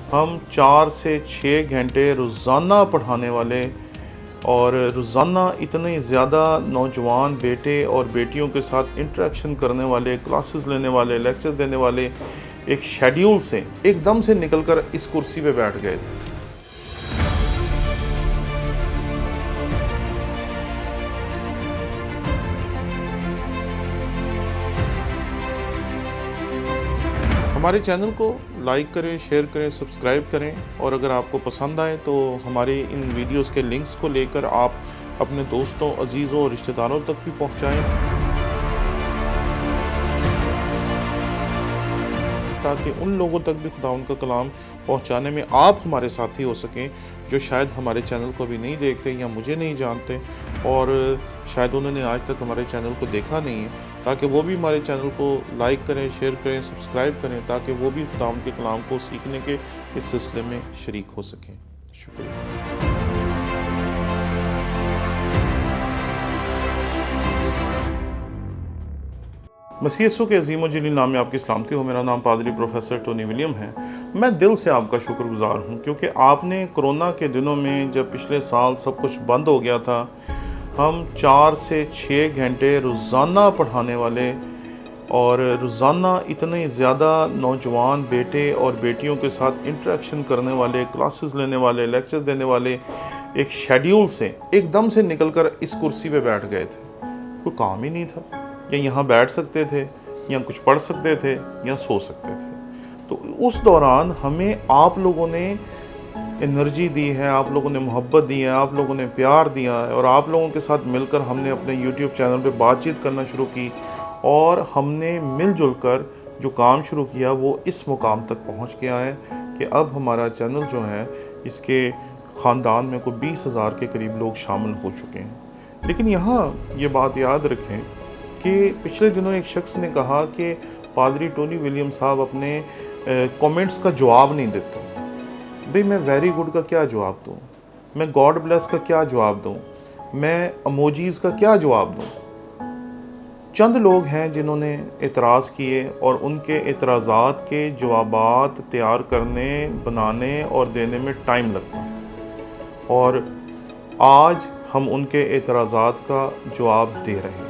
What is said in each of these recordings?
हम 4 से 6 घंटे रोज़ाना पढ़ाने वाले और रोज़ाना इतने ज़्यादा नौजवान बेटे और बेटियों के साथ इंटरेक्शन करने वाले, क्लासेस लेने वाले, लेक्चर्स देने वाले एक शेड्यूल से एकदम से निकलकर इस कुर्सी पे बैठ गए थे। हमारे चैनल को लाइक करें, शेयर करें, सब्सक्राइब करें और अगर आपको पसंद आए तो हमारे इन वीडियोस के लिंक्स को लेकर आप अपने दोस्तों, अजीज़ों और रिश्तेदारों तक भी पहुंचाएं ताकि उन लोगों तक भी खुदा उनका कलाम पहुंचाने में आप हमारे साथी हो सकें जो शायद हमारे चैनल को अभी नहीं देखते या मुझे नहीं जानते और शायद उन्होंने आज तक हमारे चैनल को देखा नहीं है, ताकि वो भी हमारे चैनल को लाइक करें, शेयर करें, सब्सक्राइब करें ताकि वो भी खुदा उनके कलाम को सीखने के इस सिलसिले में शरीक हो सकें। शुक्रिया। मसीह यीशु के अज़ीम व जलील नाम में आपकी सलामती हो। मेरा नाम पादरी प्रोफेसर टोनी विलियम है। मैं दिल से आपका शुक्रगुजार हूँ क्योंकि आपने कोरोना के दिनों में जब पिछले साल सब कुछ बंद हो गया था, हम 4 से 6 घंटे रोज़ाना पढ़ाने वाले और रोज़ाना इतने ज़्यादा नौजवान बेटे और बेटियों के साथ इंटरेक्शन करने वाले, क्लासेस लेने वाले, लेक्चर्स देने वाले एक शेड्यूल से एकदम से निकलकर इस कुर्सी पे बैठ गए थे। कोई काम ही नहीं था, या यहाँ बैठ सकते थे या कुछ पढ़ सकते थे या सो सकते थे। तो उस दौरान हमें आप लोगों ने एनर्जी दी है, आप लोगों ने मोहब्बत दी है, आप लोगों ने प्यार दिया है और आप लोगों के साथ मिलकर हमने अपने YouTube चैनल पे बातचीत करना शुरू की और हमने मिलजुल कर जो काम शुरू किया वो इस मुकाम तक पहुंच गया है कि अब हमारा चैनल जो है इसके ख़ानदान में कोई 20,000 के करीब लोग शामिल हो चुके हैं। लेकिन यहाँ ये बात याद रखें कि पिछले दिनों एक शख्स ने कहा कि पादरी टोनी विलियम साहब अपने कमेंट्स का जवाब नहीं देते। भाई मैं वेरी गुड का क्या जवाब दूँ, मैं गॉड ब्लेस का क्या जवाब दूँ, मैं इमोजीज़ का क्या जवाब दूँ। चंद लोग हैं जिन्होंने एतराज़ किए और उनके एतराज़ात के जवाबात तैयार करने, बनाने और देने में टाइम लगता और आज हम उनके एतराज़ात का जवाब दे रहे हैं।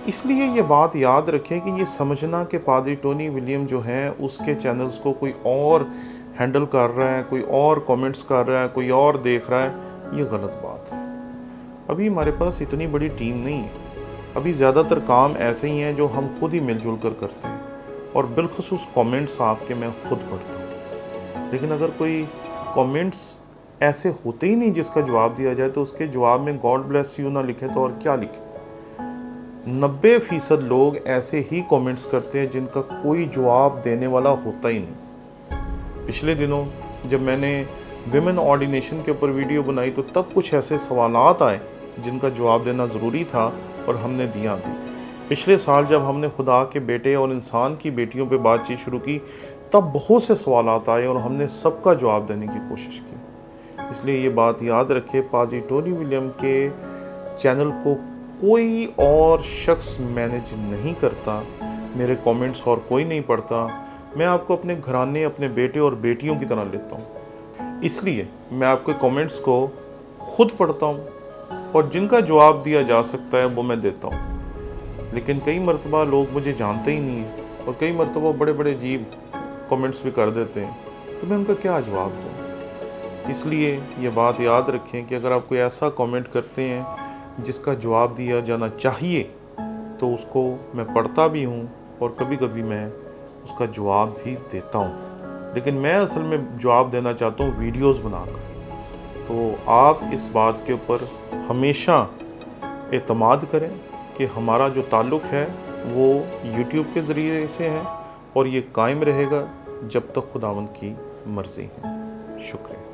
इसलिए ये बात याद रखें कि ये समझना कि पादरी टोनी विलियम जो है उसके चैनल्स को कोई और हैंडल कर रहा है, कोई और कमेंट्स कर रहा है, कोई और देख रहा है, ये गलत बात है। अभी हमारे पास इतनी बड़ी टीम नहीं है। अभी ज़्यादातर काम ऐसे ही हैं जो हम खुद ही मिलजुल कर करते हैं और बिलखुसूस कमेंट्स आपके मैं खुद पढ़ता हूँ। लेकिन अगर कोई कमेंट्स ऐसे होते ही नहीं जिसका जवाब दिया जाए तो उसके जवाब में गॉड ब्लेस यू ना लिखे तो और क्या लिखे। 90% लोग ऐसे ही कमेंट्स करते हैं जिनका कोई जवाब देने वाला होता ही नहीं। पिछले दिनों जब मैंने विमेन ऑर्डिनेशन के ऊपर वीडियो बनाई तो तब कुछ ऐसे सवालात आए जिनका जवाब देना ज़रूरी था और हमने दिया भी। पिछले साल जब हमने खुदा के बेटे और इंसान की बेटियों पे बातचीत शुरू की तब बहुत से सवालात आए और हमने सबका जवाब देने की कोशिश की। इसलिए ये बात याद रखें, पादरी टोनी विलियम के चैनल को कोई और शख्स मैनेज नहीं करता, मेरे कमेंट्स और कोई नहीं पढ़ता। मैं आपको अपने घराने, अपने बेटे और बेटियों की तरह लेता हूँ। इसलिए मैं आपके कमेंट्स को खुद पढ़ता हूँ और जिनका जवाब दिया जा सकता है वो मैं देता हूँ। लेकिन कई मरतबा लोग मुझे जानते ही नहीं हैं और कई मरतबा बड़े बड़े अजीब कमेंट्स भी कर देते हैं, तो मैं उनका क्या जवाब दूँ। इसलिए ये बात याद रखें कि अगर आप कोई ऐसा कमेंट करते हैं जिसका जवाब दिया जाना चाहिए तो उसको मैं पढ़ता भी हूँ और कभी कभी मैं उसका जवाब भी देता हूँ। लेकिन मैं असल में जवाब देना चाहता हूँ वीडियोस बनाकर। तो आप इस बात के ऊपर हमेशा एतमाद करें कि हमारा जो ताल्लुक़ है वो YouTube के ज़रिए से है और ये कायम रहेगा जब तक खुदावंद की मर्ज़ी है। शुक्रिया।